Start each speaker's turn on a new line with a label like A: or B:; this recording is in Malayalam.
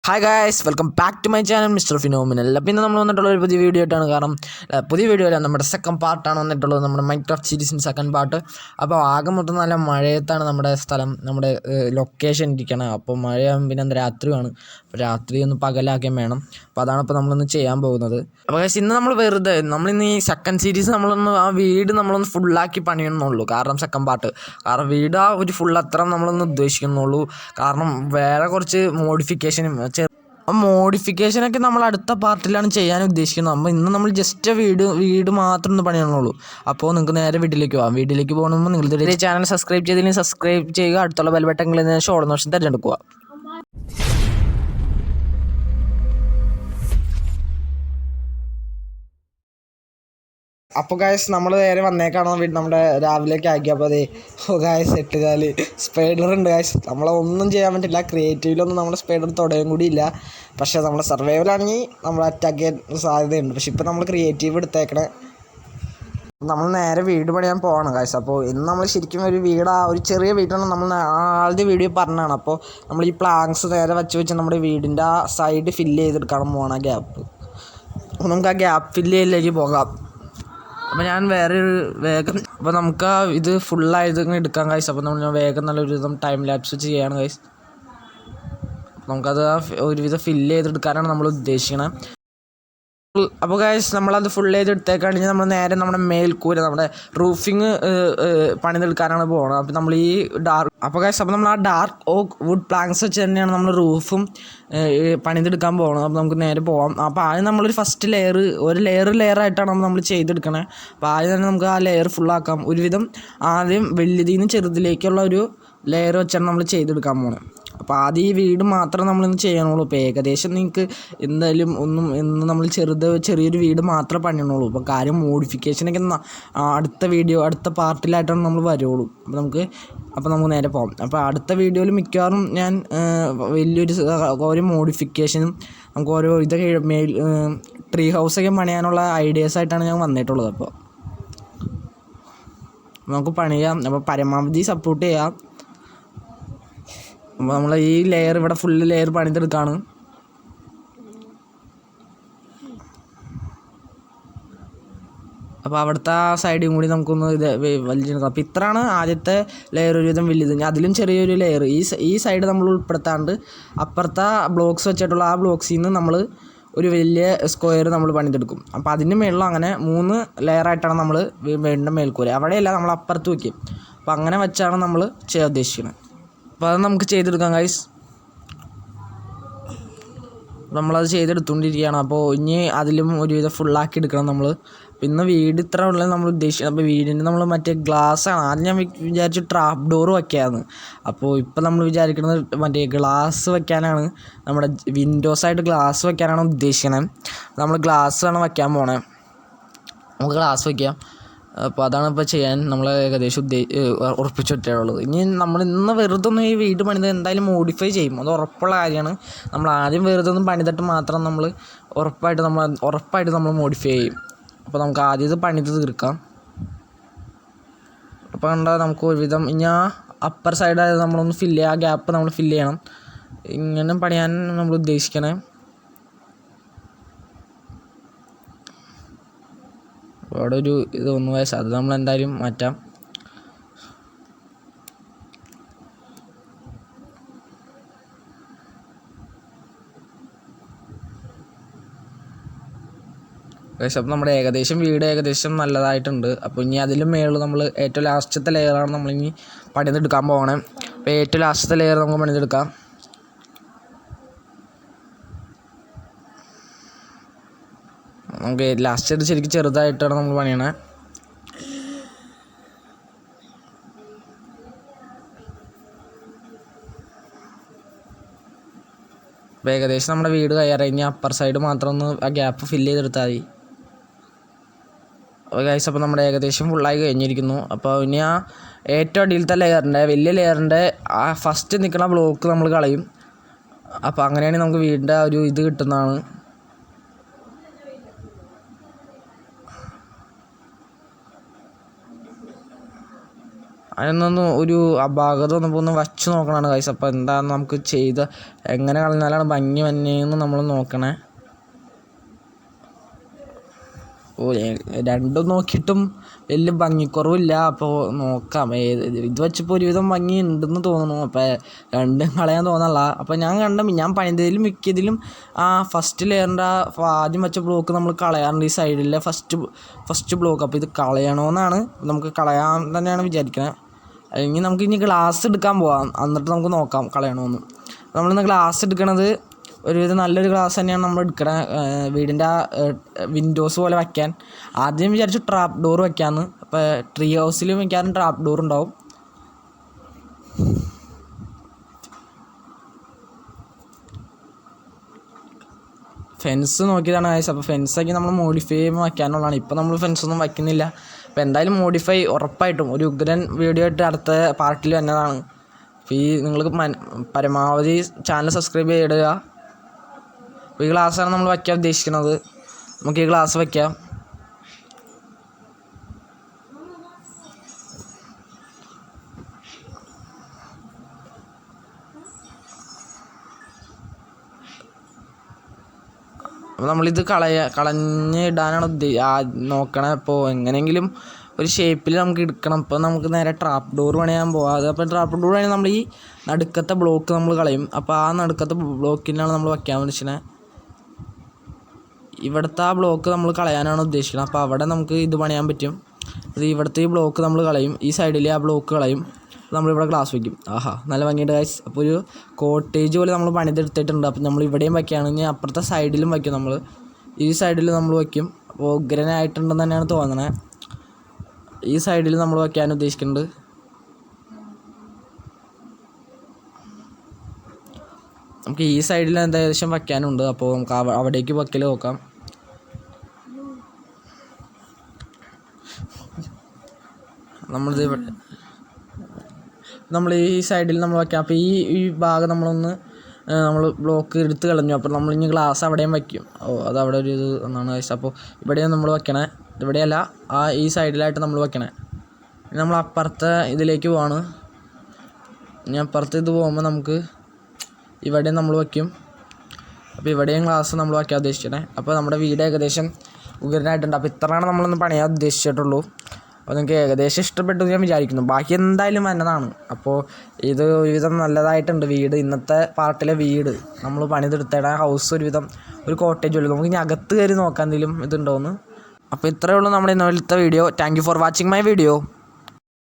A: Hi guys, welcome back to my channel Mister Phenomenal. പിന്നെ നമ്മൾ വന്നിട്ടുള്ള ഒരു പുതിയ വീഡിയോ ആയിട്ടാണ്. കാരണം പുതിയ വീഡിയോ അല്ല, നമ്മുടെ സെക്കൻഡ് പാർട്ടാണ് വന്നിട്ടുള്ളത്, നമ്മുടെ മൈൻക്രാഫ്റ്റ് സീരീസിൻ്റെ സെക്കൻഡ് പാർട്ട്. അപ്പോൾ ആകെ മൊത്തം നല്ല മഴയത്താണ് നമ്മുടെ സ്ഥലം, നമ്മുടെ ലൊക്കേഷൻ ഇരിക്കണം. അപ്പോൾ മഴയാകുമ്പോൾ പിന്നെ രാത്രിയാണ്, അപ്പോൾ രാത്രി ഒന്ന് പകലാക്കുകയും വേണം. അപ്പോൾ അതാണ് ഇപ്പോൾ നമ്മളൊന്ന് ചെയ്യാൻ പോകുന്നത്. അപ്പോൾ ഗായ്സ്, ഇന്ന് നമ്മൾ നമ്മളിന്ന് ഈ സെക്കൻഡ് സീരീസ് നമ്മളൊന്ന് ആ വീട് നമ്മളൊന്ന് ഫുള്ളാക്കി പണിയണമെന്നുള്ളൂ. കാരണം സെക്കൻഡ് പാർട്ട്, കാരണം വീട് ആ ഒരു ഫുൾ അത്ര നമ്മളൊന്ന് ഉദ്ദേശിക്കുന്നുള്ളൂ. കാരണം വേറെ കുറച്ച് മോഡിഫിക്കേഷനൊക്കെ നമ്മൾ അടുത്ത പാർട്ടിലാണ് ചെയ്യാൻ ഉദ്ദേശിക്കുന്നത്. അപ്പോൾ ഇന്ന് നമ്മൾ ജസ്റ്റ് വീട് മാത്രം ഒന്ന് പണിയണുള്ളൂ. അപ്പോൾ നിങ്ങൾക്ക് നേരെ വീട്ടിലേക്ക് പോകാം. വീട്ടിലേക്ക് പോകണമെങ്കിൽ നിങ്ങൾ ഇതുവരെ ചാനൽ സബ്സ്ക്രൈബ് ചെയ്തില്ലെങ്കിൽ സബ്സ്ക്രൈബ് ചെയ്യുക. അടുത്തുള്ള ബെൽ ബട്ടണിൽ നിന്ന് ഓൾ ഓപ്ഷൻ തിരഞ്ഞെടുക്കുക. അപ്പോൾ ഗായ്സ്, നമ്മൾ നേരെ വന്നേക്കാണോ നമ്മുടെ രാവിലേക്ക് ആക്കിയപ്പോൾ അതേ ഗായ്സ് 8 കാല് സ്പൈഡർ ഉണ്ട് ഗായ്സ്. നമ്മളൊന്നും ചെയ്യാൻ പറ്റില്ല. ക്രിയേറ്റീവിലൊന്നും നമ്മുടെ സ്പൈഡർ തുടയും കൂടിയില്ല. പക്ഷേ നമ്മുടെ സർവൈവലാണെങ്കിൽ നമ്മൾ അറ്റാക്ക് ചെയ്യാൻ സാധ്യതയുണ്ട്. പക്ഷെ ഇപ്പോൾ നമ്മൾ ക്രിയേറ്റീവ് എടുത്തേക്കണേ. നമ്മൾ നേരെ വീട് പണിയാൻ പോകണം ഗായ്സ്. അപ്പോൾ ഇന്ന് നമ്മൾ ശരിക്കും ഒരു ഒരു ചെറിയ വീടാണ്. നമ്മൾ ആദ്യ വീഡിയോ പറഞ്ഞതാണ്. അപ്പോൾ നമ്മൾ ഈ പ്ലാങ്ക്സ് നേരെ വെച്ച് നമ്മുടെ വീടിൻ്റെ ആ സൈഡ് ഫില്ല് ചെയ്തെടുക്കണം പോകണം, ആ ഗ്യാപ്പ്. അപ്പോൾ നമുക്ക് ആ ഗ്യാപ്പ് ഫില്ല് ചെയ്യലിലേക്ക് പോകാം. അപ്പോൾ ഞാൻ അപ്പോൾ നമുക്ക് ആ ഇത് ഫുള്ളായത് എടുക്കാം ഗൈസ്. അപ്പോൾ നമ്മൾ വേഗം നല്ലൊരു ടൈം ലാപ്സ് ചെയ്യാണ് ഗൈസ്. നമുക്കത് ഒരുവിധം ഫില്ല് ചെയ്തെടുക്കാനാണ് നമ്മൾ ഉദ്ദേശിക്കുന്നത്. അപ്പോൾ ഗൈസ്, നമ്മളത് ഫുൾ ചെയ്തെടുത്തേക്കാണെങ്കിൽ നമ്മൾ നേരെ നമ്മുടെ മേൽക്കൂര, നമ്മുടെ റൂഫിങ് പണിതെടുക്കാനാണ് പോകുന്നത്. അപ്പോൾ നമ്മൾ ഈ അപ്പോൾ നമ്മൾ ആ ഡാർക്ക് ഓക്ക് വുഡ് പ്ലാങ്ക്സ് വെച്ച് തന്നെയാണ് നമ്മൾ റൂഫും പണിതെടുക്കാൻ പോകുന്നത്. അപ്പോൾ നമുക്ക് നേരെ പോകാം. അപ്പോൾ ആദ്യം നമ്മളൊരു ഫസ്റ്റ് ഒരു ലെയറായിട്ടാണ് നമ്മൾ ചെയ്തെടുക്കണത്. അപ്പോൾ ആദ്യം തന്നെ നമുക്ക് ആ ലെയർ ഫുള്ളാക്കാം. ഒരുവിധം ആദ്യം വലിയതിൽ നിന്ന് ചെറുതിലേക്കുള്ള ഒരു ലെയർ വെച്ചാണ് നമ്മൾ ചെയ്തെടുക്കാൻ പോകുന്നത്. അപ്പോൾ ആദ്യം ഈ വീട് മാത്രം നമ്മളിന്ന് ചെയ്യണുള്ളൂ. ഇപ്പോൾ ഏകദേശം നിങ്ങൾക്ക് എന്തായാലും ഇന്ന് നമ്മൾ ചെറിയൊരു വീട് മാത്രമേ പണിയണുള്ളൂ. അപ്പോൾ കാര്യം മോഡിഫിക്കേഷനൊക്കെ അടുത്ത പാർട്ടിലായിട്ടാണ് നമ്മൾ വരുള്ളൂ. അപ്പോൾ നമുക്ക് നേരെ പോകാം. അപ്പോൾ അടുത്ത വീഡിയോയിൽ മിക്കവാറും ഞാൻ ഓരോ മോഡിഫിക്കേഷനും നമുക്ക് ഓരോ ട്രീ ഹൗസൊക്കെ പണിയാനുള്ള ഐഡിയാസായിട്ടാണ് ഞാൻ വന്നിട്ടുള്ളത്. അപ്പോൾ നമുക്ക് പണിയാം. അപ്പോൾ പരമാവധി സപ്പോർട്ട് ചെയ്യാം. അപ്പോൾ നമ്മൾ ഈ ഇവിടെ ഫുള്ള് ലെയർ പണിതെടുക്കുകയാണ്. അപ്പോൾ അവിടുത്തെ ആ സൈഡും കൂടി നമുക്കൊന്ന് വലിച്ചെടുക്കാം. അപ്പോൾ ഇത്രയാണ് ആദ്യത്തെ ലെയർ ഒരുവിധം വലുത്. അതിലും ചെറിയൊരു ലെയർ ഈ സൈഡ് നമ്മൾ ഉൾപ്പെടുത്താണ്ട് അപ്പുറത്തെ ബ്ലോക്സ് വെച്ചിട്ടുള്ള ആ ബ്ലോക്സിൽ നിന്ന് നമ്മൾ ഒരു വലിയ സ്ക്വയർ നമ്മൾ പണിതെടുക്കും. അപ്പോൾ അതിന് മേളിൽ അങ്ങനെ 3 ലെയറായിട്ടാണ് നമ്മൾ വീടിൻ്റെ മേൽക്കൂര. അവിടെയല്ല, നമ്മൾ അപ്പുറത്ത് വയ്ക്കും. അപ്പോൾ അങ്ങനെ വെച്ചാണ് നമ്മൾ ചെയ്യാൻ ഉദ്ദേശിക്കുന്നത്. അപ്പോൾ അത് നമുക്ക് ചെയ്തെടുക്കാം ഗൈസ്. നമ്മളത് ചെയ്തെടുത്തുകൊണ്ടിരിക്കുകയാണ്. അപ്പോൾ ഇനി അതിലും ഒരുവിധം ഫുള്ളാക്കി എടുക്കണം നമ്മൾ. പിന്നെ വീട് ഇത്ര ഉള്ളത് നമ്മൾ ഉദ്ദേശിക്കുന്നത്. അപ്പോൾ വീടിൻ്റെ നമ്മൾ മറ്റേ ഗ്ലാസ്സാണ്. ആദ്യം ഞാൻ വിചാരിച്ചു ട്രാപ്പ് ഡോർ വയ്ക്കാമെന്ന്. അപ്പോൾ ഇപ്പോൾ നമ്മൾ വിചാരിക്കുന്നത് മറ്റേ ഗ്ലാസ് വയ്ക്കാനാണ്. നമ്മുടെ വിൻഡോസായിട്ട് ഗ്ലാസ് വയ്ക്കാനാണ് ഉദ്ദേശിക്കുന്നത്. നമ്മൾ ഗ്ലാസ്സാണ് വയ്ക്കാൻ പോണേ. നമുക്ക് ഗ്ലാസ് വയ്ക്കാം. അപ്പോൾ അതാണ് ഇപ്പോൾ ചെയ്യാൻ നമ്മൾ ഏകദേശം ഉറപ്പിച്ചു വെച്ചിട്ടുള്ളത്. ഇന്ന് വെറുതെ ഈ വീട് പണിത് എന്തായാലും മോഡിഫൈ ചെയ്യും, അത് ഉറപ്പുള്ള കാര്യമാണ്. നമ്മൾ ആദ്യം വെറുതെ പണിതിട്ട് മാത്രം നമ്മൾ ഉറപ്പായിട്ട് നമ്മൾ മോഡിഫൈ ചെയ്യും. അപ്പോൾ നമുക്ക് ആദ്യം ഇത് പണിത് തീർക്കാം. അപ്പോൾ കണ്ടാൽ നമുക്ക് ഒരുവിധം ഇനി ആ അപ്പർ സൈഡായത് നമ്മളൊന്ന് ഫില്ല് ചെയ്യുക, ആ ഗ്യാപ്പ് നമ്മൾ ഫില്ല് ചെയ്യണം. ഇങ്ങനെ പണിയാൻ നമ്മൾ ഉദ്ദേശിക്കണേ. അവിടെ ഒരു ഇതൊന്നും അത് നമ്മൾ എന്തായാലും മാറ്റാം. അപ്പോൾ നമ്മുടെ വീട് ഏകദേശം നല്ലതായിട്ടുണ്ട്. അപ്പോൾ ഇനി അതിലും മേളിൽ നമ്മൾ ഏറ്റവും ലാസ്റ്റത്തെ ലെയറാണ് നമ്മളിനി പണിതെടുക്കാൻ പോകണേ. അപ്പോൾ ഏറ്റവും ലാസ്റ്റത്തെ ലെയർ നമുക്ക് പണിതെടുക്കാം. നമുക്ക് ലാസ്റ്റ് ശരിക്കും ചെറുതായിട്ടാണ് നമ്മൾ പണിയണേ. അപ്പോൾ ഏകദേശം നമ്മുടെ വീട് കയ്യാറായി. ഇനി അപ്പർ സൈഡ് മാത്രം ഒന്ന് ആ ഗ്യാപ്പ് ഫില്ല് ചെയ്തെടുത്താൽ മതി. അപ്പോൾ ഗൈസ്, അപ്പോൾ നമ്മുടെ ഏകദേശം ഫുള്ളായി കഴിഞ്ഞിരിക്കുന്നു. അപ്പോൾ ഇനി ആ ഏറ്റവും അടിയിലത്തെ വലിയ ലെയറിൻ്റെ ആ ഫസ്റ്റ് നിൽക്കുന്ന ബ്ലോക്ക് നമ്മൾ കളയും. അപ്പോൾ അങ്ങനെയാണെങ്കിൽ നമുക്ക് വീടിൻ്റെ ആ ഒരു ഇത് കിട്ടുന്നതാണ്. അതിനൊന്നും ഒരു അപാകത വന്നപ്പോൾ ഒന്ന് വച്ച് നോക്കണതാണ് ഗൈസ്. അപ്പോൾ എന്താണെന്ന് നമുക്ക് ചെയ്ത് എങ്ങനെ കളഞ്ഞാലാണ് ഭംഗി വന്നേന്ന് നമ്മൾ നോക്കണേ. രണ്ടും നോക്കിയിട്ടും വലിയ ഭംഗിക്കുറവില്ല. അപ്പോൾ നോക്കാം. ഇത് വെച്ചപ്പോൾ ഒരുവിധം ഭംഗി ഉണ്ടെന്ന് തോന്നുന്നു. അപ്പോൾ രണ്ടും കളയാൻ തോന്നല്ല. അപ്പോൾ ഞാൻ പണിതതിലും മിക്കതിലും ആ ഫസ്റ്റ് ലെയറിൻ്റെ ആദ്യം വെച്ച ബ്ലോക്ക് നമ്മൾ കളയാറുണ്ട്, ഈ സൈഡിലെ ഫസ്റ്റ് ബ്ലോക്ക്. അപ്പോൾ ഇത് കളയണമെന്നാണ്, നമുക്ക് കളയാൻ തന്നെയാണ് വിചാരിക്കുന്നത്. അല്ലെങ്കിൽ നമുക്ക് ഇനി ഗ്ലാസ് എടുക്കാൻ പോവാം, എന്നിട്ട് നമുക്ക് നോക്കാം കളയണമെന്ന്. നമ്മളിന്ന് ഗ്ലാസ് എടുക്കണത് ഒരുവിധം നല്ലൊരു ഗ്ലാസ് തന്നെയാണ് നമ്മൾ എടുക്കണത്. വീടിൻ്റെ ആ വിൻഡോസ് പോലെ വയ്ക്കാൻ ആദ്യം വിചാരിച്ചു ട്രാപ്പ് ഡോർ വയ്ക്കാമെന്ന്. അപ്പോൾ ട്രീ ഹൗസിൽ മിക്കവാറും ട്രാപ്പ് ഡോർ ഉണ്ടാവും. ഫെൻസ് നോക്കിയതാണ് ഗൈസ്. അപ്പോൾ ഫെൻസൊക്കെ നമ്മൾ മോഡിഫൈ ചെയ്യുമ്പോൾ വയ്ക്കാനുള്ളതാണ്. ഇപ്പോൾ നമ്മൾ ഫെൻസൊന്നും വയ്ക്കുന്നില്ല. അപ്പോൾ എന്തായാലും മോഡിഫൈ ഉറപ്പായിട്ടും ഒരു ഉഗ്രൻ വീഡിയോ ആയിട്ട് അടുത്ത പാർട്ടിൽ വന്നതാണ്. അപ്പോൾ നിങ്ങൾക്ക് പരമാവധി ചാനൽ സബ്സ്ക്രൈബ് ചെയ്തിടുക. അപ്പോൾ ഈ ഗ്ലാസ്സാണ് നമ്മൾ വയ്ക്കാൻ ഉദ്ദേശിക്കുന്നത്. നമുക്ക് ഈ ഗ്ലാസ് വയ്ക്കാം. അപ്പോൾ നമ്മളിത് കളഞ്ഞ് ഇടാനാണ് നോക്കണത്. അപ്പോൾ എങ്ങനെയെങ്കിലും ഒരു ഷേപ്പിൽ നമുക്ക് എടുക്കണം. ഇപ്പോൾ നമുക്ക് നേരെ ട്രാപ്പ് ഡോർ പണിയാൻ പോകാം. അപ്പോൾ ട്രാപ്പ് ഡോർ പണിയാൻ നമ്മൾ ഈ നടുക്കത്തെ ബ്ലോക്ക് നമ്മൾ കളയും. അപ്പോൾ ആ നടുക്കത്തെ ബ്ലോക്കിനാണ് നമ്മൾ വയ്ക്കാൻ ഉദ്ദേശിക്കുന്നത്. ഇവിടുത്തെ ആ ബ്ലോക്ക് നമ്മൾ കളയാനാണ് ഉദ്ദേശിക്കുന്നത്. അപ്പോൾ അവിടെ നമുക്ക് ഇത് പണിയാൻ പറ്റും. അത് ഇവിടുത്തെ ഈ ബ്ലോക്ക് നമ്മൾ കളയും, ഈ സൈഡിലെ ആ ബ്ലോക്ക് കളയും, നമ്മളിവിടെ ഗ്ലാസ് വയ്ക്കും. ആഹാ, നല്ല ഭംഗിയുണ്ട് ഗൈസ്. അപ്പോൾ ഒരു കോട്ടേജ് പോലെ നമ്മൾ പണിതെടുത്തിട്ടുണ്ട്. അപ്പോൾ നമ്മൾ ഇവിടെയും വയ്ക്കുകയാണെങ്കിൽ അപ്പുറത്തെ സൈഡിലും വയ്ക്കും. നമ്മൾ ഈ സൈഡിൽ നമ്മൾ വയ്ക്കും. അപ്പോൾ ഉഗ്രനായിട്ടുണ്ടെന്ന് തന്നെയാണ് തോന്നണത്. ഈ സൈഡിൽ നമ്മൾ വയ്ക്കാൻ ഉദ്ദേശിക്കുന്നുണ്ട്. നമുക്ക് ഈ സൈഡിൽ ഏകദേശം വയ്ക്കാനുണ്ട്. അപ്പോൾ നമുക്ക് അവിടേക്ക് വയ്ക്കൽ നോക്കാം. നമ്മൾ ഈ സൈഡിൽ നമ്മൾ വയ്ക്കാം. അപ്പോൾ ഈ ഭാഗം നമ്മൾ ബ്ലോക്ക് എടുത്ത് കളഞ്ഞു. അപ്പോൾ നമ്മളിനി ഗ്ലാസ് അവിടെയും വയ്ക്കും. അതവിടെ ഒരു ഇത് എന്നാണ് ഗൈസ്. അപ്പോൾ ഇവിടെയാണ് നമ്മൾ വയ്ക്കണേ, ഇവിടെയല്ല, ഈ സൈഡിലായിട്ട് നമ്മൾ വയ്ക്കണേ. നമ്മൾ അപ്പുറത്തെ ഇതിലേക്ക് പോവാണ്. ഇനി അപ്പുറത്ത് ഇത് പോകുമ്പോൾ നമുക്ക് ഇവിടെയും നമ്മൾ വയ്ക്കും. അപ്പോൾ ഇവിടെയും ഗ്ലാസ് നമ്മൾ വയ്ക്കാൻ ഉദ്ദേശിക്കണേ. അപ്പോൾ നമ്മുടെ വീട് ഏകദേശം ഉഗ്രനായിട്ടുണ്ട്. അപ്പോൾ ഇത്രയാണ് നമ്മളൊന്ന് പണിയാൻ ഉദ്ദേശിച്ചിട്ടുള്ളൂ. അപ്പോൾ നിങ്ങൾക്ക് ഏകദേശം ഇഷ്ടപ്പെട്ടു ഞാൻ വിചാരിക്കുന്നു. ബാക്കി എന്തായാലും വന്നതാണ്. അപ്പോൾ ഇത് ഒരുവിധം നല്ലതായിട്ടുണ്ട് വീട്. ഇന്നത്തെ പാർട്ടിലെ വീട് നമ്മൾ പണിതെടുത്തേടാ ഹൗസ് ഒരുവിധം ഒരു കോട്ടേജ് ഉള്ളൂ. നമുക്ക് ഇനി അകത്ത് കയറി നോക്കാൻ എന്തെങ്കിലും ഇതുണ്ടോയെന്ന്. അപ്പോൾ ഇത്രയേ ഉള്ളൂ നമ്മുടെ ഇന്നത്തെ video. Thank you for watching my video.